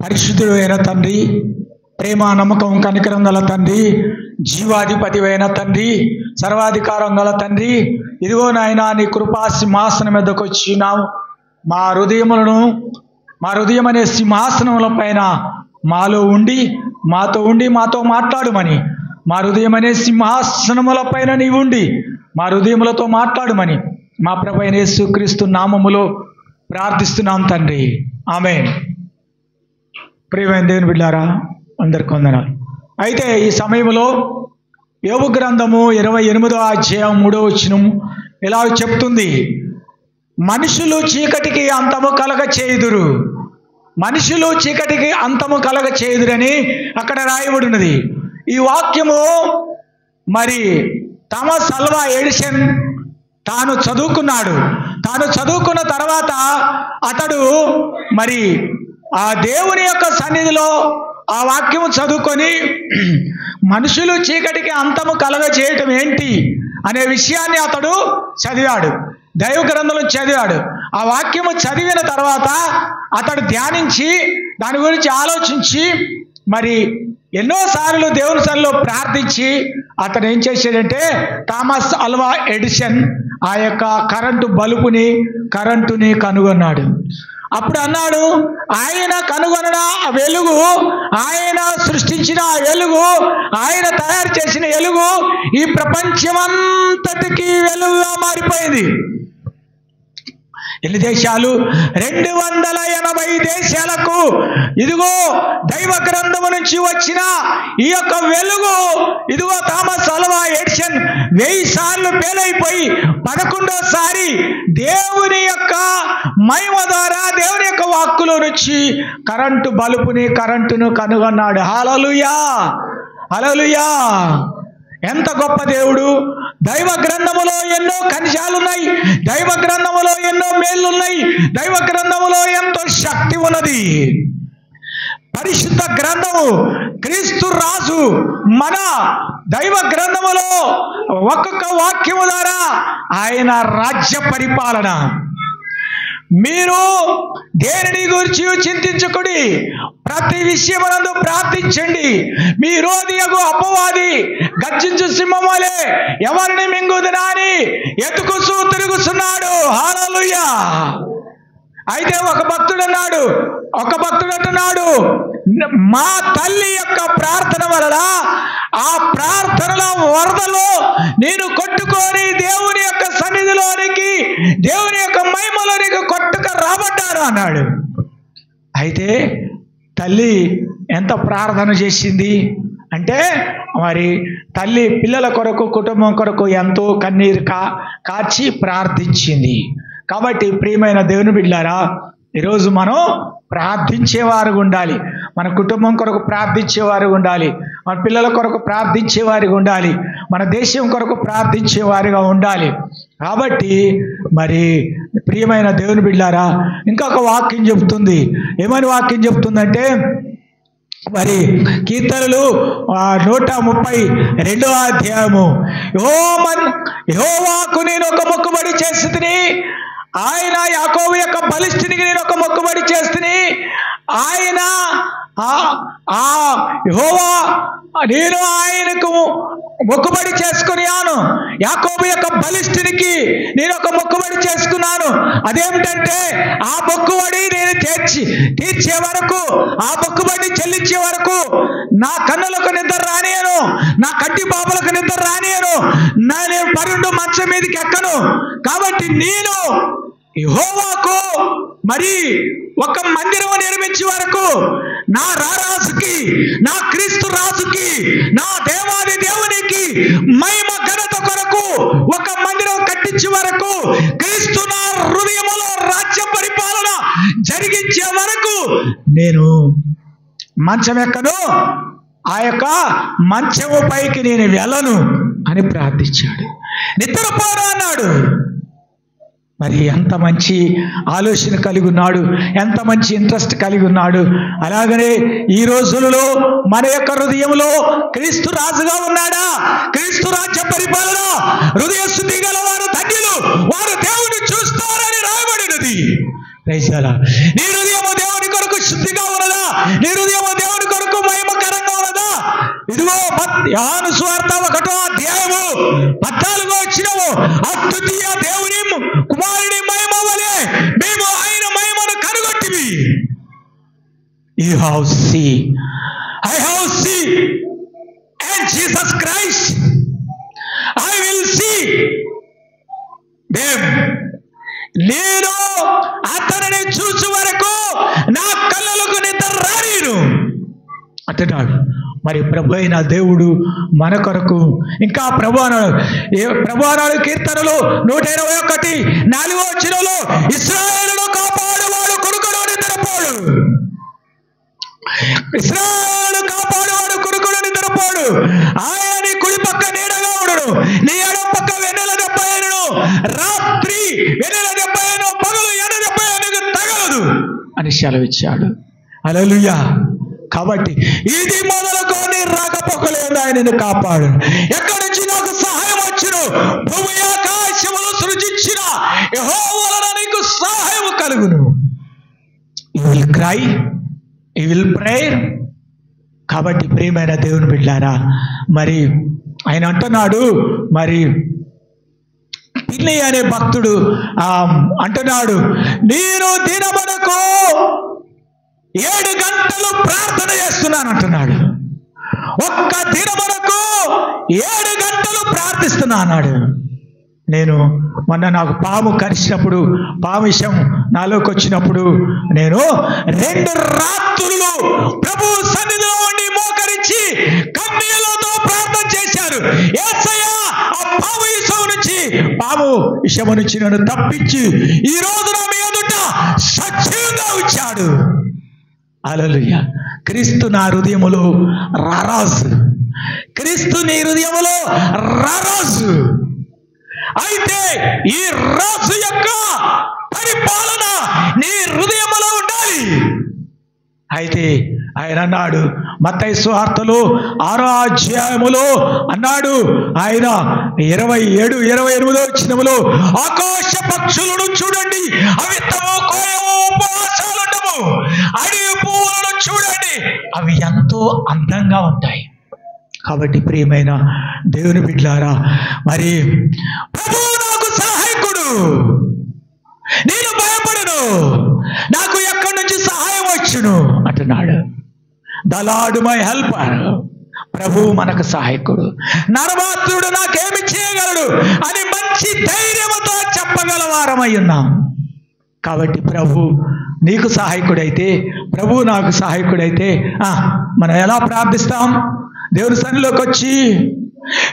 పరిశుద్ధుడు అయిన తండ్రి, ప్రేమ నమ్మకం కనికరం గల తండ్రి, జీవాధిపతి అయిన తండ్రి, సర్వాధికారం గల తండ్రి, ఇదిగో నాయనా నీ కృపా సింహాసనం మీదకు వచ్చినావు. మా హృదయం అనే సింహాసనముల పైన మాలో ఉండి మాతో మాట్లాడుమని, మా హృదయం అనే సింహాసనముల పైన నీవు ఉండి మా హృదయములతో మాట్లాడుమని మా ప్రభువైన యేసుక్రీస్తు నామములో ప్రార్థిస్తున్నాం తండ్రి. ఆమేన్. ప్రియమైన దేవుని బిడ్డారా, అందరికి వందనాలు. అయితే ఈ సమయంలో యోబు గ్రంథము 28వ అధ్యాయం 3వ వచనం ఇలా చెప్తుంది, మనుషులు చీకటికి అంతము కలగ చేయుదురు, మనుషులు చీకటికి అంతము కలగ చేయుదురని అక్కడ రాయబడినది. ఈ వాక్యము మరి థామస్ అల్వా ఎడిసన్ తాను చదువుకున్న తర్వాత అతడు మరి ఆ దేవుని యొక్క సన్నిధిలో ఆ వాక్యము చదువుకొని మనుషులు చీకటికి అంతము కలగ చేయటం ఏంటి అనే విషయాన్ని అతడు చదివాడు, దైవ గ్రంథంలో చదివాడు. ఆ వాక్యము చదివిన తర్వాత అతడు ధ్యానించి దాని గురించి ఆలోచించి మరి ఎన్నోసార్లు దేవుని సన్నిధిలో ప్రార్థించి అతను ఏం చేశాడంటే థామస్ అల్వా ఎడిసన్ ఆ యొక్క కరెంటుని కనుగొన్నాడు. అప్పుడు అన్నాడు, ఆయన కనుగొన్న ఆ వెలుగు, ఆయన సృష్టించిన ఆ వెలుగు, ఆయన తయారు చేసిన వెలుగు ఈ ప్రపంచమంతటికి వెలుగుగా మారిపోయింది. ఎన్ని దేశాలు? 280 దేశాలకు ఇదిగో దైవ గ్రంథము నుంచి వచ్చిన ఈ యొక్క వెలుగు ఇదిగో థామస్ అల్వా ఎడిసన్ 1000 సార్లు ఫెయిలైపోయి 11వ దేవుని యొక్క మహిమ ద్వారా దేవుని యొక్క వాక్కులో నుంచి కరెంటును కనుగొన్నాడు. హల్లెలూయా, హల్లెలూయా. ఎంత గొప్ప దేవుడు! దైవ గ్రంథములో ఎన్నో ఖనిజాలున్నాయి, దైవ గ్రంథములో ఎన్నో మేలున్నాయి, దైవ గ్రంథములో ఎంతో శక్తి ఉన్నది. పరిశుద్ధ గ్రంథము క్రీస్తు రాజు మన దైవ గ్రంథములో ఒక్కొక్క వాక్యము ద్వారా ఆయన రాజ్య పరిపాలన. మీరు దేనిని గురించి చింతించకుడి, ప్రతి విషయమునందు ప్రార్థించండి. మీ విరోధియగు అపవాది గర్జించు సింహం వలె ఎవరిని మింగుదునా అని ఎతుకుచూ తిరుగుతున్నాడు. హల్లెలూయా. అయితే ఒక భక్తుడు అంటున్నాడు, మా తల్లి యొక్క ప్రార్థన వలన ఆ ప్రార్థనల వరదలో నేను కొట్టుకొని దేవుని యొక్క సన్నిధిలోనికి, దేవుని యొక్క మహిమలోనికి కొట్టుక రాబడ్డాను అన్నాడు. అయితే తల్లి ఎంత ప్రార్థన చేసింది అంటే, మరి తల్లి పిల్లల కొరకు, కుటుంబం కొరకు ఎంతో కన్నీరు కార్చి ప్రార్థించింది. కాబట్టి ప్రియమైన దేవుని బిడ్డలారా, ఈరోజు మనం ప్రార్థించేవారు ఉండాలి, మన కుటుంబం కొరకు ప్రార్థించేవారు ఉండాలి, మన పిల్లల కొరకు ప్రార్థించేవారిగా ఉండాలి, మన దేశం కొరకు ప్రార్థించేవారిగా ఉండాలి. కాబట్టి మరి ప్రియమైన దేవుని బిడ్డలారా, ఇంకొక వాక్యం చెబుతుంది. ఏమని వాక్యం చెబుతుందంటే, మరి కీర్తనలు 132వ అధ్యాయము, యెహోవాకు నేను ఒక మొక్కుబడి చేస్తుని, ఆయన యాకోబు యొక్క బలిష్ఠునికి నేను ఒక మొక్కుబడి చేస్తుని, ఆయన యెహోవా నేను ఆయనకు మొక్కుబడి చేసుకున్నాను, యాకోబు యొక్క బలిష్ఠునికి నేను ఒక మొక్కుబడి చేసుకున్నాను. అదేమిటంటే ఆ మొక్కుబడి నేను తీర్చే వరకు, ఆ మొక్కుబడి చెల్లించే వరకు నా కన్నులకు నిద్ర రానియను, నా కంటి పాపలకు నిద్ర రానియను, నేను పరుండు మంచం మీదకి ఎక్కను. కాబట్టి నేను యెహోవాకు మరి ఒక మందిరం నిర్మించే వరకు, నా రారాజుకి, నా క్రీస్తు రాజుకి, నా దేవాది దేవునికి మహిమ ఘనత కొరకు ఒక మందిరం కట్టించే వరకు, క్రీస్తు నా హృదయములో రాజ్య పరిపాలన జరిగించే వరకు నేను మంచం ఎక్కను, ఆ యొక్క మంచము పైకి నేను వెళ్ళను అని ప్రార్థించాడు. నిద్రపోను అన్నాడు. మరి ఎంత మంచి ఆలోచన కలిగి ఉన్నాడు, ఎంత మంచి ఇంట్రెస్ట్ కలిగి ఉన్నాడు. అలాగనే ఈ రోజులలో మన యొక్క హృదయంలో క్రీస్తు రాజుగా ఉన్నాడా? క్రీస్తు రాజ్య పరిపాలన హృదయ శుద్ధి గల వారు ధన్యులు, వారు దేవుని చూస్తారని రాయబడినది. నీ హృదయము దేవుని కొరకు శుద్ధిగా ఉన్నదా? యోహాను సువార్త 1వ అధ్యాయము 14వ వచనము, అద్వితీయ దేవుని కుమారుని మహిమ వలె మేము ఆయన మహిమను కనుగొట్టివి. You have seen, I have seen, and Jesus Christ, I will see them. నేను అతనిని చూసు వరకు నా కళ్ళలకు నిద్ర రానిను అంటున్నాడు. మరి ప్రభు అయిన దేవుడు మన కొరకు ఇంకా ప్రభు అన్నాడు కీర్తనలు 121 వచనంలో, ఇశ్రాయేలును కాపాడువాడు కొడుకును నిద్రపోడు, ఇశ్రాయేలును కాపాడువాడు కొడుకును నిద్రపోడు, ఆయన నీ కుడి పక్క నీడగా ఉండును, నీ ఎడమ పక్క వెన్నెల దెబ్బ అయినను, రాత్రి వెన్నెల దెబ్బ అయినను, పగలు ఎండ దెబ్బ అయినను తగలదు అని సెలవిచ్చాడు. హల్లెలూయా. కాబట్టి ఇది మొదలుకొని రాకపోకలేదు ఆయనను కాపాడు. ఎక్కడి నుంచి నాకు సహాయం వచ్చును? భూమి ఆకాశములు సృజించిన యెహోవా వలన నీకు సహాయం కలుగును. You will cry, you will pray. కాబట్టి ప్రియమైన దేవుని బిడ్డలారా, మరి ఆయన అంటున్నాడు, మరి పిల్లి అనే భక్తుడు అంటున్నాడు, నేను దినమునకు 7 గంటలు ప్రార్థన చేస్తున్నాను అంటున్నాడు. ఒక్క దినమునకు 7 గంటలు ప్రార్థిస్తున్నా అన్నాడు. నేను మొన్న నాకు పాము కరిచినప్పుడు, పాము విషయం నాలోకి వచ్చినప్పుడు నేను 2 రాత్రులు ప్రభు సన్నిధిలో ఉండి మోకరించి కన్నీళ్లతో ప్రార్థన చేశాను. యేసయ్యా, ఆ పాము విషము నుంచి నన్ను తప్పించి ఈ రోజు నా మీ ఎదుట సజీవంగా ఉంచాడు. హల్లెలూయా. క్రీస్తు నా హృదయములో రారాజు, క్రీస్తు నీ హృదయములో రారాజు. అయితే ఈ రాజు యొక్క పరిపాలన నీ హృదయములో ఉండాలి. అయితే ఆయన అన్నాడు మత్తయి సువార్తలో 6వ అధ్యాయములో అన్నాడు ఆయన 27-28 వచనములో, ఆకాశ పక్షులను చూడండి, అవి తమో కోయము, ఉపవాసాలుండవు, అడవి పువ్వులను చూడండి, అవి ఎంతో అందంగా ఉంటాయి. కాబట్టి ప్రియమైన దేవుని బిడ్డలారా, మరి ప్రభువు నాకు సహాయకుడు, నేను భయపడను, నాకు ఎక్కడి నుంచి సహాయం వచ్చును అంటున్నాడు. The lord my helper. ప్రభువు మనకు సహాయకుడు. నరమాత్రుడు నాకేమి చేయగలడు అని మంచి ధైర్యంతో చెప్పగలవారమై ఉన్నాం. కాబట్టి ప్రభు నీకు సహాయకుడైతే, ప్రభు నాకు సహాయకుడైతే మనం ఎలా ప్రార్థిస్తాం? దేవుని సన్నిధిలోకి వచ్చి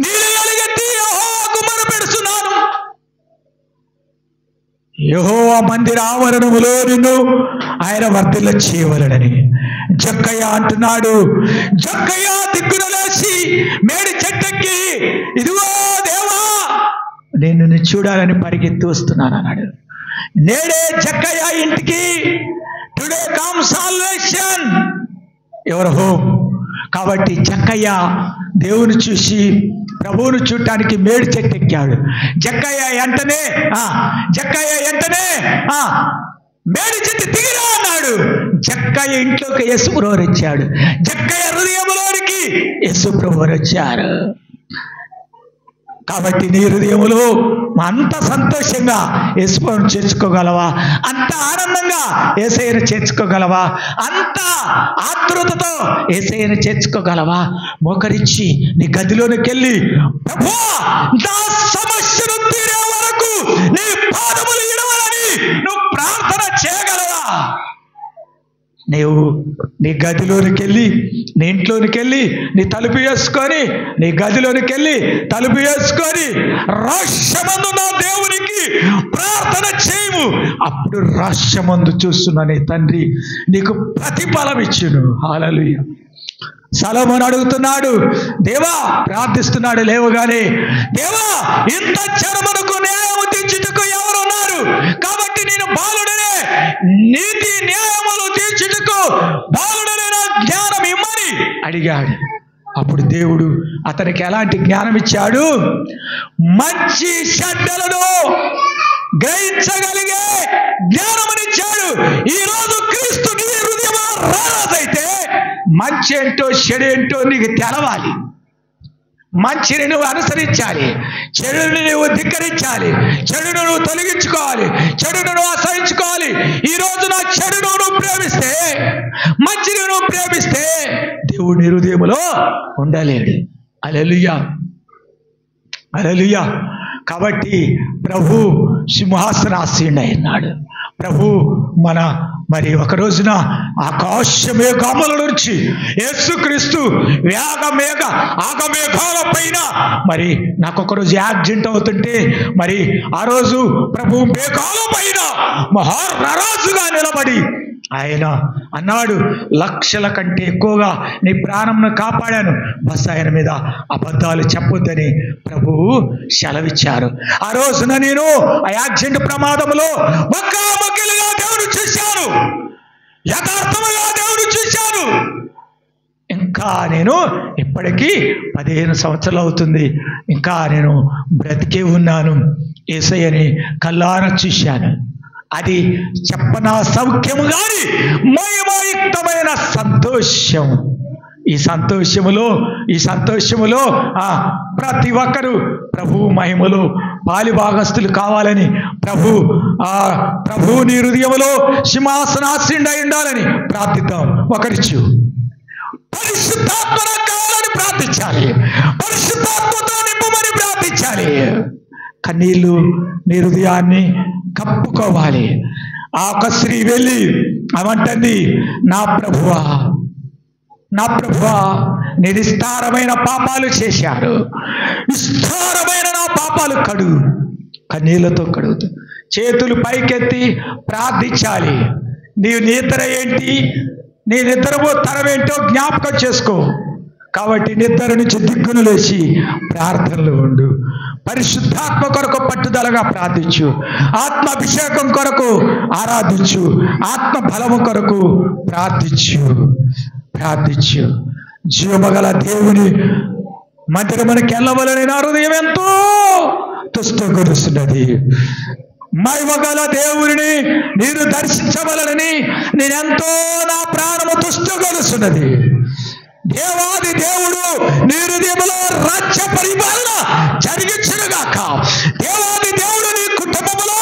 నీళ్ళు ఎలుగెత్తి యెహోవాకు మొరపెడుతున్నాను, యెహోవా మందిర ఆవరణములో నిన్ను ఆయన వర్ధిల్ల చేయవలెనని. జక్కయ్య అంటున్నాడు, జక్కయ్య దిక్కున లేచి మేడి చెట్టెక్కి, ఇదిగో దేవా నేను నిన్ను చూడాలని పరిగెత్తి వస్తున్నాను అన్నాడు. నేడే జక్కయ్య ఇంటికి today come salvation your home. కాబట్టి జక్కయ్య దేవుని చూసి ప్రభువును చూడటానికి మేడి చెట్టు ఎక్కాడు. జక్కయ్య వెంటనే మేడి చెట్టు దిగిరా అన్నాడు. జక్కయ్య ఇంట్లోకి యేసు ప్రభువు వచ్చాడు. జక్కయ్య హృదయంలోనికి యేసు ప్రభువు వచ్చారు. కాబట్టి నీ హృదయములో అంత సంతోషంగా యేసుని చేర్చుకోగలవా? అంత ఆనందంగా యేసయ్యను చేర్చుకోగలవా? అంత ఆతృతతో యేసయ్యను చేర్చుకోగలవా? మోకరించి నీ గదిలోనికి వెళ్ళి, ప్రభువా నా సమస్యను తీరే వరకు నీ పాదములు ఇడవలని నువ్వు ప్రార్థన చేయగలవా? నీవు నీ గదిలోనికి వెళ్ళి, నీ ఇంట్లోనికి వెళ్ళి, నీ తలుపు వేసుకొని, నీ గదిలోనికి వెళ్ళి తలుపు వేసుకొని రహస్యమందు నా దేవునికి ప్రార్థన చేయము. అప్పుడు రహస్యమందు చూస్తున్న నీ తండ్రి నీకు ప్రతిఫలం ఇచ్చును. హల్లెలూయా. సొలొమోను అడుగుతున్నాడు, దేవా ప్రార్థిస్తున్నాడు లేవగానే, దేవా ఇంత జనమునకు న్యాయము తీర్చుటకు ఎవరు ఉన్నారు? కాబట్టి నేను బాలుడనే నీతి న్యాయములు తీర్చుటకు బాలుడనే నా జ్ఞానం ఇమ్మని అడిగాడు. అప్పుడు దేవుడు అతనికి ఎలాంటి జ్ఞానం ఇచ్చాడు? మంచి చెడ్డలను గ్రహించగలిగే జ్ఞానమునిచ్చాడు. ఈ రోజు క్రీస్తు నీ హృదయంలో రారాజైతే మంచి ఏంటో చెడేంటో నీకు తెలవాలి. మంచిని నువ్వు అనుసరించాలి, చెడుని నువ్వు ధిక్కరించాలి, చెడును నువ్వు తొలగించుకోవాలి, చెడును నువ్వు అసహించుకోవాలి. ఈ రోజున చెడును నువ్వు ప్రేమిస్తే, మంచిని నువ్వు ప్రేమిస్తే దేవుడు నీ హృదయములో ఉండలేడు. హల్లెలూయా, హల్లెలూయా. కాబట్టి ప్రభు సింహాసనాసీనుడైనాడు. ప్రభు మరి ఒక రోజున ఆకాశమేఘముల నుంచి యేసుక్రీస్తు ఆగమేఘాల పైన మరి నాకు ఒకరోజు యాక్సిడెంట్ అవుతుంటే మరి ఆ రోజు ప్రభు మేఘాల పైన మహారాజుగా నిలబడి ఆయన అన్నాడు, లక్షల కంటే ఎక్కువగా నీ ప్రాణంను కాపాడాను, బస్ ఆయన మీద అబద్ధాలు చెప్పొద్దని ప్రభువు సెలవిచ్చారు. ఆ రోజున నేను ఆ యాక్సిడెంట్ ప్రమాదంలో ముఖాముఖిగా దేవుడు చూశాను, యథార్థముగా దేవుడు చూశాను. ఇంకా నేను ఇప్పటికీ 15 సంవత్సరాలు అవుతుంది, ఇంకా నేను బ్రతికే ఉన్నాను. యేసయ్యని కళ్ళారా చూశాను. అది చెప్పనా సౌఖ్యము గాని మహిమయుక్తమైన సంతోషం. ఈ సంతోషములో ప్రతి ఒక్కరూ ప్రభు మహిమలో పాలిభాగస్తులు కావాలని, ప్రభు నీ హృదయములో సింహాసనాసీనుడై ఉండాలని ప్రార్థిద్దాం. ఒకరిచ్చు పరిశుద్ధాత్మ కావాలని ప్రార్థించాలి, పరిశుద్ధాత్మతో నింపమని ప్రార్థించాలి. కన్నీళ్ళు నీ హృదయాన్ని కప్పుకోవాలి. ఆ ఒక స్త్రీ వెళ్ళి అవంటంది, నా ప్రభువా నిస్తారమైన పాపాలు చేశారు, విస్తారమైన నా పాపాలు కడుగు. కన్నీళ్లతో కడుగుతూ చేతులు పైకెత్తి ప్రార్థించాలి. నీ నిద్ర ఏంటి, నీ నిద్రపో తరమేంటో జ్ఞాపకం చేసుకో. కాబట్టి నిద్ర నుంచి దిగ్గును లేచి ప్రార్థనలు ఉండు. పరిశుద్ధాత్మ కొరకు పట్టుదలగా ప్రార్థించు, ఆత్మాభిషేకం కొరకు ఆరాధించు, ఆత్మ బలము కొరకు ప్రార్థించు. జీవమగల దేవుని మందిరమునకు వెళ్ళవలని నా హృదయం ఎంతో తుష్టగొలుస్తున్నది. మహిమగల దేవుని నేను దర్శించవలనని నేనెంతో నా ప్రాణము తుష్టగొలుస్తున్నది. దేవాది దేవుడు నీ హృదయములో రాజ్య పరిపాలన జరిగించునుగాక. దేవాది దేవుడు నీ కుటుంబములో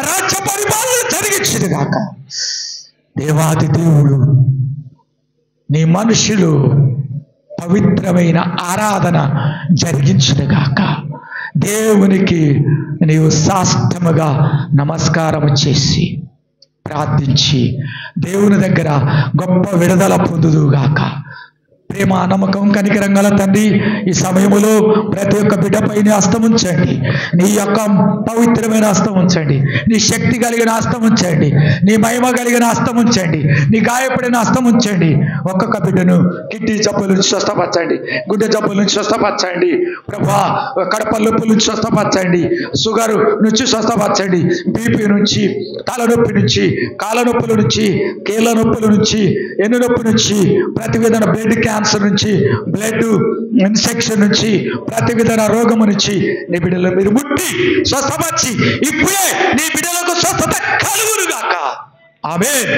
రాజ్య పరిపాలన జరిగించునుగాక. దేవాది దేవుడు నీ మనుషులు పవిత్రమైన ఆరాధన జరిగించునుగాక. దేవునికి నీవు సాష్టముగా నమస్కారం చేసి ప్రార్థించి దేవుని దగ్గర గొప్ప విడుదల పొందుదుగాక. ప్రేమ, నమ్మకం, కనికరం గల తండ్రి, ఈ సమయంలో ప్రతి ఒక్క బిడ్డపై నీ హస్తం ఉంచండి. నీ యొక్క పవిత్రమైన హస్తం ఉంచండి, నీ శక్తి కలిగిన హస్తం ఉంచండి, నీ మహిమ కలిగిన హస్తం ఉంచండి, నీ గాయపడిన హస్తం ఉంచండి. ఒక్కొక్క బిడ్డను కిడ్నీ జబ్బుల నుంచి స్వస్థపరచండి, గుండె జబ్బుల నుంచి స్వస్థపరచండి ప్రభా, కడప నొప్పుల నుంచి స్వస్థపరచండి, షుగర్ నుంచి స్వస్థపరచండి, బీపీ నుంచి, తలనొప్పి నుంచి, కాళ్ళ నొప్పుల నుంచి, కీళ్ళ నొప్పుల నుంచి, ఎన్ను నొప్పి నుంచి, ప్రతి విధంగా బ్లడ్ క్యాన్సర్ నుంచి, బ్లడ్ ఇన్ఫెక్షన్ నుంచి, ప్రతి విధమైన రోగము నుంచి నీ బిడ్డలు మీరు ముట్టి స్వస్థపరిచి ఇప్పుడే నీ బిడ్డలకు స్వస్థత కలుగునుగాక. ఆమేన్.